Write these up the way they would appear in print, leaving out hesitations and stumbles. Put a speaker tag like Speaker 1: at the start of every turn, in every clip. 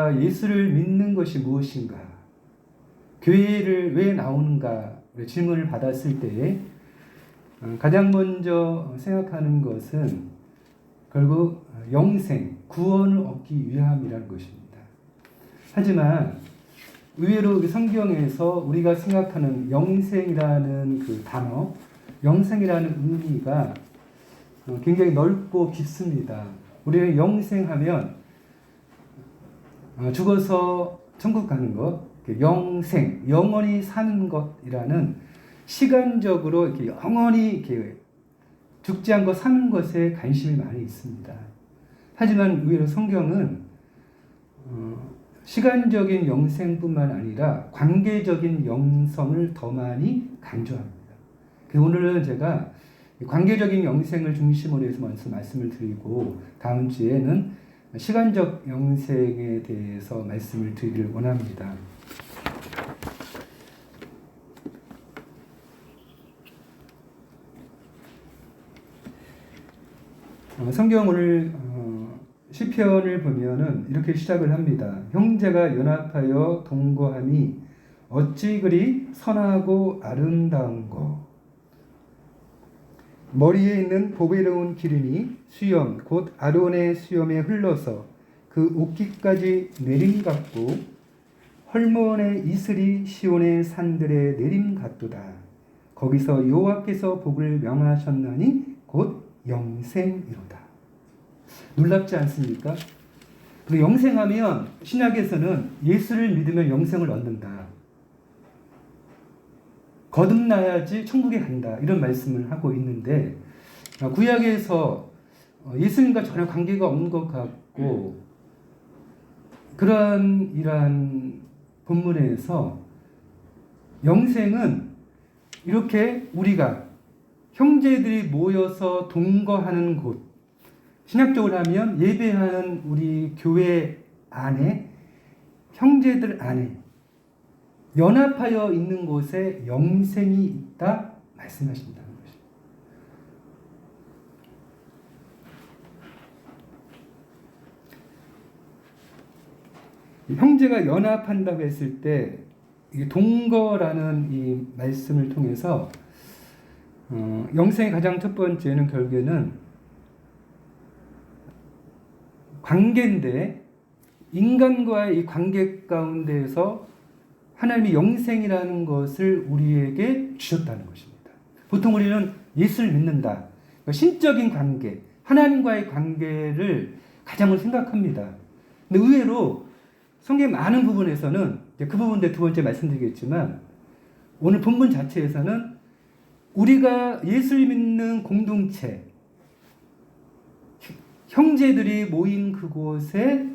Speaker 1: 우리가 예수를 믿는 것이 무엇인가? 교회를 왜 나오는가? 질문을 받았을 때 가장 먼저 생각하는 것은 결국 영생, 구원을 얻기 위함이라는 것입니다. 하지만 의외로 성경에서 우리가 생각하는 영생이라는 그 단어, 영생이라는 의미가 굉장히 넓고 깊습니다. 우리는 영생하면 죽어서 천국 가는 것, 영생, 영원히 사는 것이라는 시간적으로 이렇게 영원히 이렇게 죽지 않고 사는 것에 관심이 많이 있습니다. 하지만 의외로 성경은 시간적인 영생뿐만 아니라 관계적인 영성을 더 많이 강조합니다. 오늘은 제가 관계적인 영생을 중심으로 해서 먼저 말씀을 드리고 다음 주에는 시간적 영생에 대해서 말씀을 드리기를 원합니다. 성경 오늘 시편을 보면은 이렇게 시작을 합니다. 형제가 연합하여 동거함이 어찌 그리 선하고 아름다운고. 머리에 있는 보배로운 기름이 수염 곧 아론의 수염에 흘러서 그 옷깃까지 내림 같고 헐몬의 이슬이 시온의 산들에 내림 같도다. 거기서 여호와께서 복을 명하셨나니 곧 영생이로다. 놀랍지 않습니까? 그리고 영생하면 신약에서는 예수를 믿으면 영생을 얻는다. 거듭나야지 천국에 간다. 이런 말씀을 하고 있는데 구약에서 예수님과 전혀 관계가 없는 것 같고 이러한 본문에서 영생은 이렇게 우리가 형제들이 모여서 동거하는 곳, 신약적으로 하면 예배하는 우리 교회 안에 형제들 안에 연합하여 있는 곳에 영생이 있다 말씀하신다는 것입니다. 형제가 연합한다고 했을 때 동거라는 이 말씀을 통해서 영생의 가장 첫 번째는 결국에는 관계인데 인간과의 이 관계 가운데에서 하나님이 영생이라는 것을 우리에게 주셨다는 것입니다. 보통 우리는 예수를 믿는다. 신적인 관계, 하나님과의 관계를 가장 생각합니다. 근데 의외로 성경의 많은 부분에서는 그 부분에 두 번째 말씀드리겠지만 오늘 본문 자체에서는 우리가 예수를 믿는 공동체, 형제들이 모인 그곳에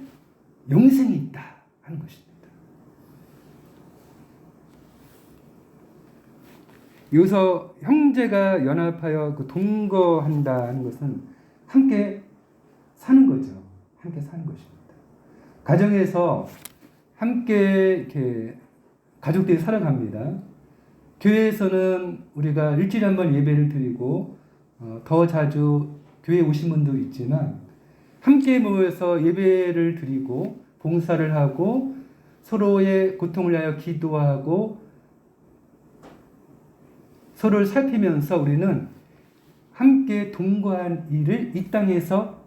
Speaker 1: 영생이 있다 하는 것입니다. 여기서 형제가 연합하여 동거한다 하는 것은 함께 사는 거죠. 함께 사는 것입니다. 가정에서 함께 이렇게 가족들이 살아갑니다. 교회에서는 우리가 일주일에 한 번 예배를 드리고 더 자주 교회에 오신 분도 있지만 함께 모여서 예배를 드리고 봉사를 하고 서로의 고통을 위하여 기도하고 서로를 살피면서 우리는 함께 동거한 일을 이 땅에서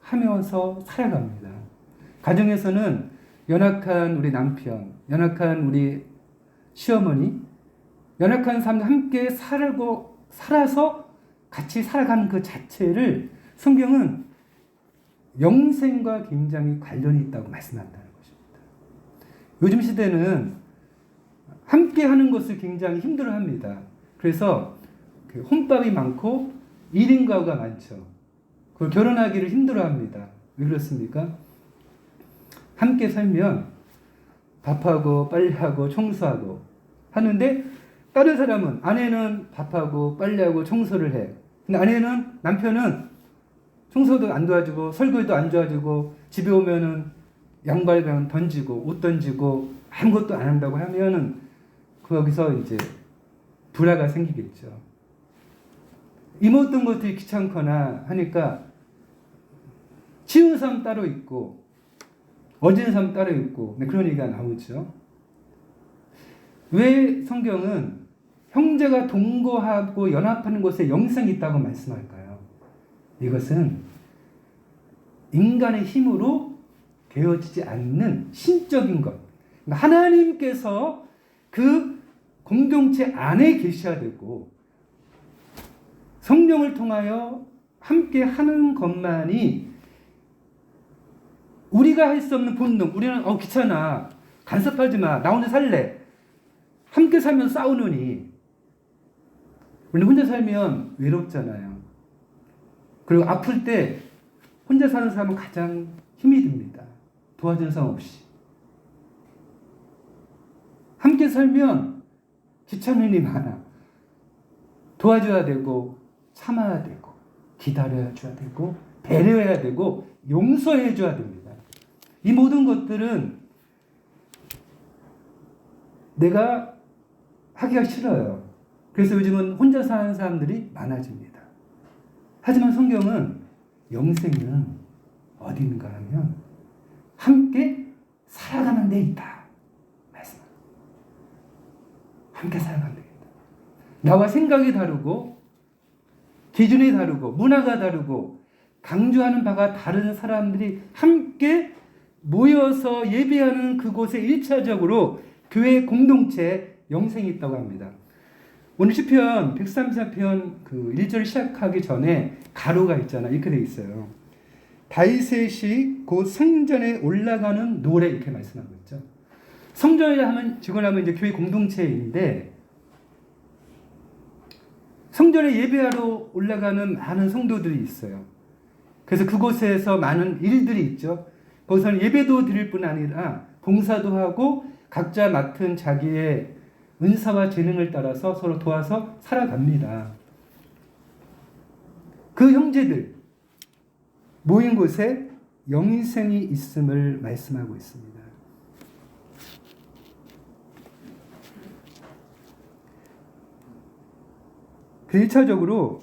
Speaker 1: 하면서 살아갑니다. 가정에서는 연약한 우리 남편, 연약한 우리 시어머니, 연약한 사람들 함께 살아서 같이 살아가는 그 자체를 성경은 영생과 굉장히 관련이 있다고 말씀한다는 것입니다. 요즘 시대는 함께 하는 것을 굉장히 힘들어합니다. 그래서 혼밥이 많고 1인 가구가 많죠. 그걸 결혼하기를 힘들어합니다. 왜 그렇습니까? 함께 살면 밥하고 빨래하고 청소하고 하는데 다른 사람은 아내는 밥하고 빨래하고 청소를 해. 근데 남편은 청소도 안 도와주고 설거지도 안 도와주고 집에 오면은 양말 그냥 던지고 옷 던지고 아무것도 안 한다고 하면은 거기서 이제 불화가 생기겠죠. 이모든 것들이 귀찮거나 하니까 치우는 사람 따로 있고 어지는 사람 따로 있고 그런 얘기가 나오죠. 왜 성경은 형제가 동거하고 연합하는 곳에 영생이 있다고 말씀할까요? 이것은 인간의 힘으로 되어지지 않는 신적인 것. 하나님께서 그 공동체 안에 계셔야 되고 성령을 통하여 함께 하는 것만이 우리가 할 수 없는 본능. 우리는 귀찮아. 간섭하지 마. 나 혼자 살래. 함께 살면 싸우느니. 우리 혼자 살면 외롭잖아요. 그리고 아플 때 혼자 사는 사람은 가장 힘이 듭니다. 도와주는 사람 없이. 함께 살면 귀찮은 일이 많아. 도와줘야 되고 참아야 되고 기다려야 줘야 되고 배려해야 되고 용서해 줘야 됩니다. 이 모든 것들은 내가 하기가 싫어요. 그래서 요즘은 혼자 사는 사람들이 많아집니다. 하지만 성경은 영생은 어디 있는가 하면 함께 살아가는 데 있다. 말씀합니다. 함께 살아가는 데 있다. 나와 생각이 다르고 기준이 다르고 문화가 다르고 강조하는 바가 다른 사람들이 함께 모여서 예배하는 그곳에 1차적으로 교회 공동체 영생이 있다고 합니다. 오늘 시편 134편 그 1절 시작하기 전에 가로가 있잖아요. 이렇게 돼 있어요. 다윗의 곧 성전에 올라가는 노래 이렇게 말씀하고 있죠. 성전에 하면 직원하면 이제 교회 공동체인데 성전에 예배하러 올라가는 많은 성도들이 있어요. 그래서 그곳에서 많은 일들이 있죠. 거기서는 예배도 드릴 뿐 아니라 봉사도 하고 각자 맡은 자기의 은사와 재능을 따라서 서로 도와서 살아갑니다. 그 형제들 모인 곳에 영생이 있음을 말씀하고 있습니다. 그 1차적으로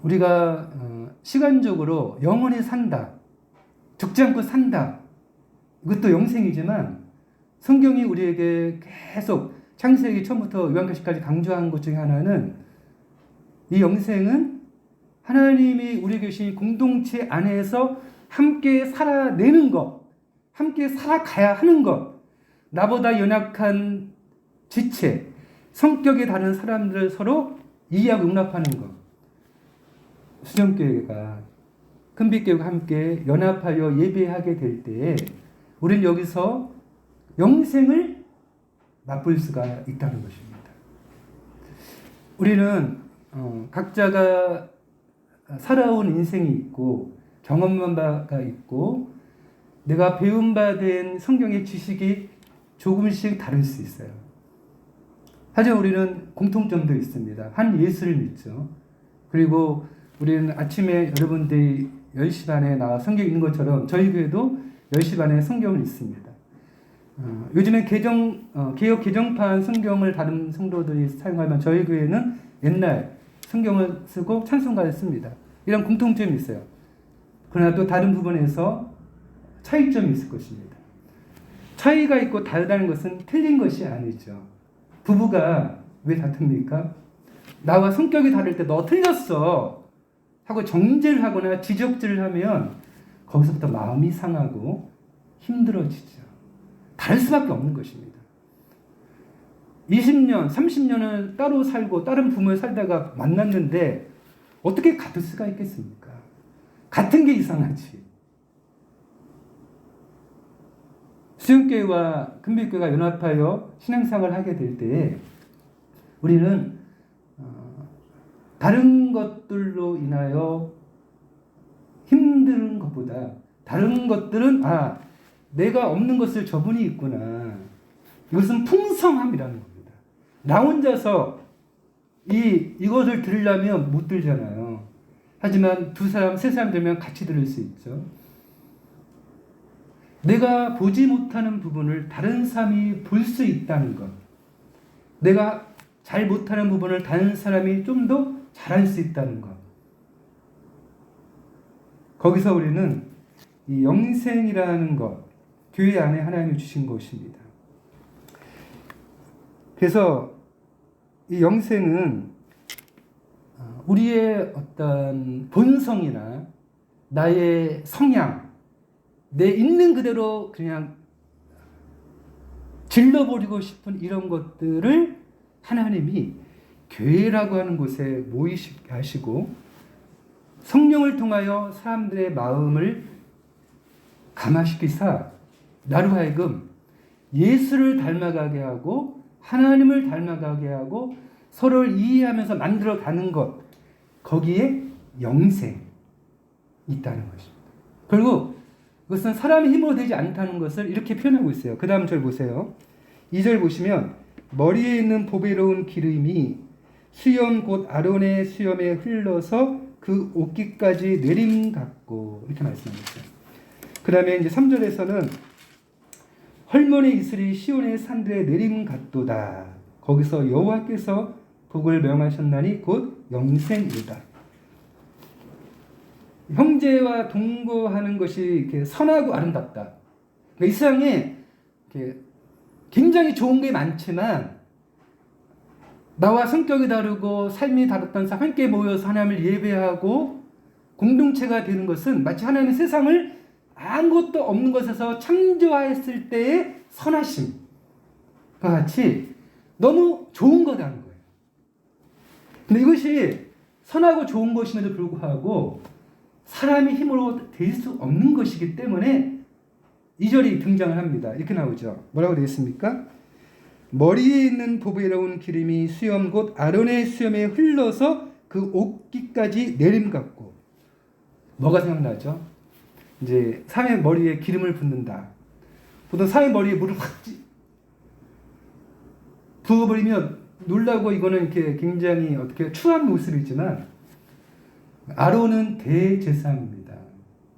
Speaker 1: 우리가 시간적으로 영원히 산다. 죽지 않고 산다. 이것도 영생이지만 성경이 우리에게 계속 창세기 처음부터 요한계시까지 강조한 것 중에 하나는 이 영생은 하나님이 우리 계신 공동체 안에서 함께 살아내는 것, 함께 살아가야 하는 것, 나보다 연약한 지체, 성격이 다른 사람들을 서로 이해하고 용납하는 것. 수정교회가 큰빛교회가 함께 연합하여 예배하게 될 때에 우리는 여기서 영생을 맛볼 수가 있다는 것입니다. 우리는 각자가 살아온 인생이 있고 경험한 바가 있고 내가 배운 바 된 성경의 지식이 조금씩 다를 수 있어요. 하지만 우리는 공통점도 있습니다. 한 예수를 믿죠. 그리고 우리는 아침에 여러분들이 10시 반에 나와 성경 읽는 것처럼 저희 교회도 10시 반에 성경을 읽습니다. 요즘에 개역 개정판 성경을 다른 성도들이 사용하면 저희 교회는 옛날 성경을 쓰고 찬송가를 씁니다. 이런 공통점이 있어요. 그러나 또 다른 부분에서 차이점이 있을 것입니다. 차이가 있고 다르다는 것은 틀린 것이 아니죠. 부부가 왜 다툽니까? 나와 성격이 다를 때 너 틀렸어 하고 정죄를 하거나 지적질을 하면 거기서부터 마음이 상하고 힘들어지죠. 다를 수밖에 없는 것입니다. 20년, 30년을 따로 살고 다른 부모에 살다가 만났는데 어떻게 같을 수가 있겠습니까? 같은 게 이상하지. 수영교회와 큰빛교회가 연합하여 신앙생활을 하게 될 때에 우리는 다른 것들로 인하여 힘든 것보다 다른 것들은 내가 없는 것을 저분이 있구나. 이것은 풍성함이라는 겁니다. 나 혼자서 이것을 들으려면 못 들잖아요. 하지만 두 사람, 세 사람 되면 같이 들을 수 있죠. 내가 보지 못하는 부분을 다른 사람이 볼 수 있다는 것. 내가 잘 못하는 부분을 다른 사람이 좀 더 잘할 수 있다는 것. 거기서 우리는 이 영생이라는 것, 교회 안에 하나님이 주신 것입니다. 그래서 이 영생은 우리의 어떤 본성이나 나의 성향, 내 있는 그대로 그냥 질러버리고 싶은 이런 것들을 하나님이 교회라고 하는 곳에 모이시게 하시고 성령을 통하여 사람들의 마음을 감화시키사 나로 하여금 예수를 닮아가게 하고 하나님을 닮아가게 하고 서로를 이해하면서 만들어가는 것, 거기에 영생이 있다는 것입니다. 결국 그것은 사람의 힘으로 되지 않다는 것을 이렇게 표현하고 있어요. 그 다음 절 보세요. 2절 보시면 머리에 있는 보배로운 기름이 수염 곧 아론의 수염에 흘러서 그 옷깃까지 내림 같고 이렇게 말씀하셨어요. 그 다음에 이제 3절에서는 헐몬의 이슬이 시온의 산들에 내림 같도다. 거기서 여호와께서 복을 명하셨나니 곧 영생이다. 형제와 동거하는 것이 이렇게 선하고 아름답다. 그러니까 이 세상에 이렇게 굉장히 좋은 게 많지만 나와 성격이 다르고 삶이 다르던 사람 함께 모여서 하나님을 예배하고 공동체가 되는 것은 마치 하나님의 세상을 아무것도 없는 것에서 창조하였을 때의 선하심과 같이 너무 좋은 거라는 거예요. 근데 이것이 선하고 좋은 것임에도 불구하고 사람의 힘으로 될 수 없는 것이기 때문에 2절이 등장을 합니다. 이렇게 나오죠. 뭐라고 되어 있습니까? 머리에 있는 보배로운 기름이 수염 곧 아론의 수염에 흘러서 그 옷깃까지 내림 같고. 뭐가 생각나죠? 이제 사람의 머리에 기름을 붓는다. 보통 사람의 머리에 물을 확 부어버리면 놀라고 이거는 이렇게 굉장히 어떻게 추한 모습이지만 아론은 대제사장입니다.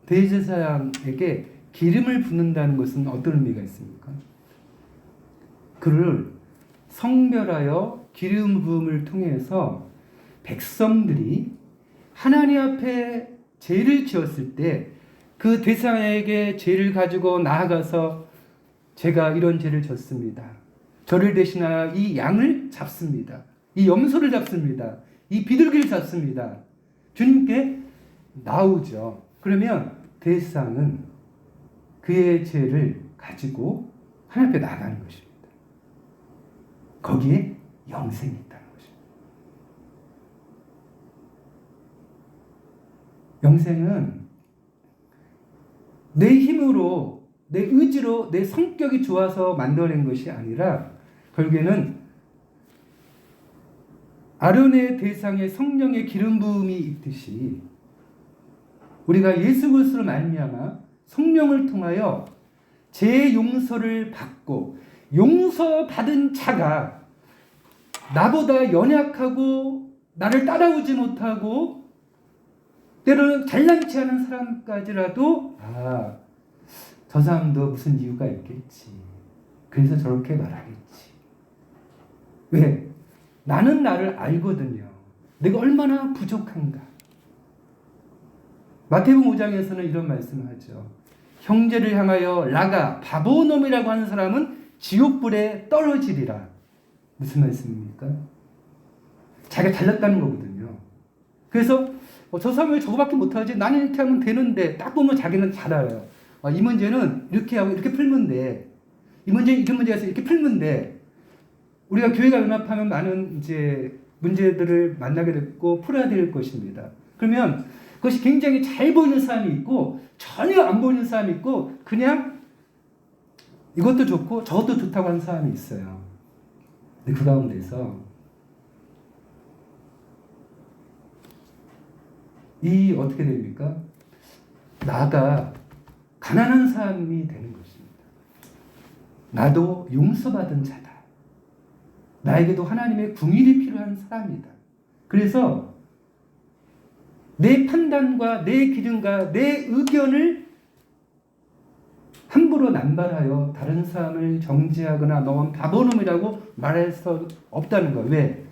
Speaker 1: 대제사장에게 기름을 붓는다는 것은 어떤 의미가 있습니까? 그를 성별하여 기름 부음을 통해서 백성들이 하나님 앞에 죄를 지었을 때 그 대상에게 죄를 가지고 나아가서 제가 이런 죄를 졌습니다. 저를 대신하여 이 양을 잡습니다. 이 염소를 잡습니다. 이 비둘기를 잡습니다. 주님께 나오죠. 그러면 대상은 그의 죄를 가지고 하나님 앞에 나가는 것입니다. 거기에 영생이 있다는 것입니다. 영생은 내 힘으로, 내 의지로, 내 성격이 좋아서 만들어낸 것이 아니라 결국에는 아론의 대상에 성령의 기름 부음이 있듯이 우리가 예수 그리스도로 말미암아 성령을 통하여 죄 용서를 받고 용서받은 자가 나보다 연약하고 나를 따라오지 못하고 때로는 잘난치 않은 사람까지라도 저 사람도 무슨 이유가 있겠지. 그래서 저렇게 말하겠지. 왜? 나는 나를 알거든요. 내가 얼마나 부족한가. 마태복음 5장에서는 이런 말씀을 하죠. 형제를 향하여 라가 바보놈이라고 하는 사람은 지옥불에 떨어지리라. 무슨 말씀입니까? 자기가 잘났다는 거거든요. 그래서 저 사람이 저거밖에 못하지 나는 이렇게 하면 되는데 딱 보면 자기는 잘 알아요. 이 문제는 이렇게 하고 이렇게 풀면 돼. 이 문제 이런 문제에서 이렇게 풀면 돼. 우리가 교회가 연합하면 많은 이제 문제들을 만나게 됐고 풀어야 될 것입니다. 그러면 그것이 굉장히 잘 보이는 사람이 있고 전혀 안 보이는 사람이 있고 그냥 이것도 좋고 저것도 좋다고 하는 사람이 있어요. 근데 그 가운데서 이 어떻게 됩니까? 나가 가난한 사람이 되는 것입니다. 나도 용서받은 자다. 나에게도 하나님의 궁일이 필요한 사람이다. 그래서 내 판단과 내 기준과 내 의견을 함부로 남발하여 다른 사람을 정죄하거나 너는 바보놈이라고 말할 수 없다는 거예요. 왜?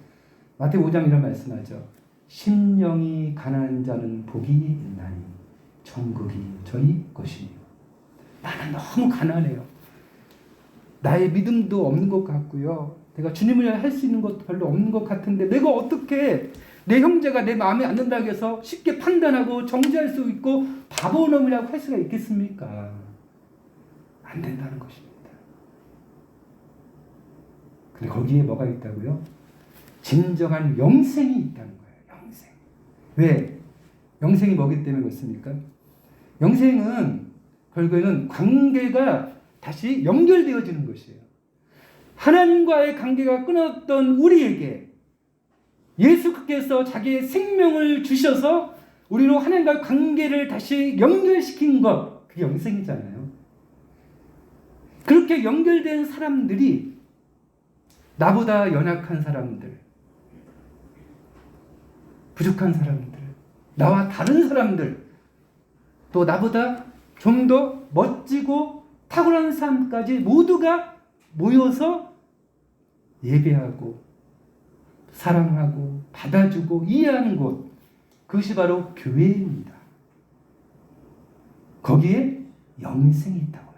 Speaker 1: 마태복음 5장 이런 말씀하죠. 심령이 가난한 자는 복이 있나니 천국이 저희 것이니라. 나는 너무 가난해요. 나의 믿음도 없는 것 같고요. 내가 주님을 위해 할 수 있는 것도 별로 없는 것 같은데 내가 어떻게 내 형제가 내 마음에 안 든다고 해서 쉽게 판단하고 정죄할 수 있고 바보놈이라고 할 수가 있겠습니까? 안 된다는 것입니다. 근데 거기에 뭐가 있다고요? 진정한 영생이 있다는 거예요. 영생. 왜? 영생이 뭐기 때문에 그렇습니까? 영생은 결국에는 관계가 다시 연결되어지는 것이에요. 하나님과의 관계가 끊었던 우리에게 예수께서 자기의 생명을 주셔서 우리로 하나님과의 관계를 다시 연결시킨 것, 그게 영생이잖아요. 그렇게 연결된 사람들이 나보다 연약한 사람들, 부족한 사람들, 나와 다른 사람들, 또 나보다 좀 더 멋지고 탁월한 사람까지 모두가 모여서 예배하고 사랑하고 받아주고 이해하는 곳, 그것이 바로 교회입니다. 거기에 영생이 있다고.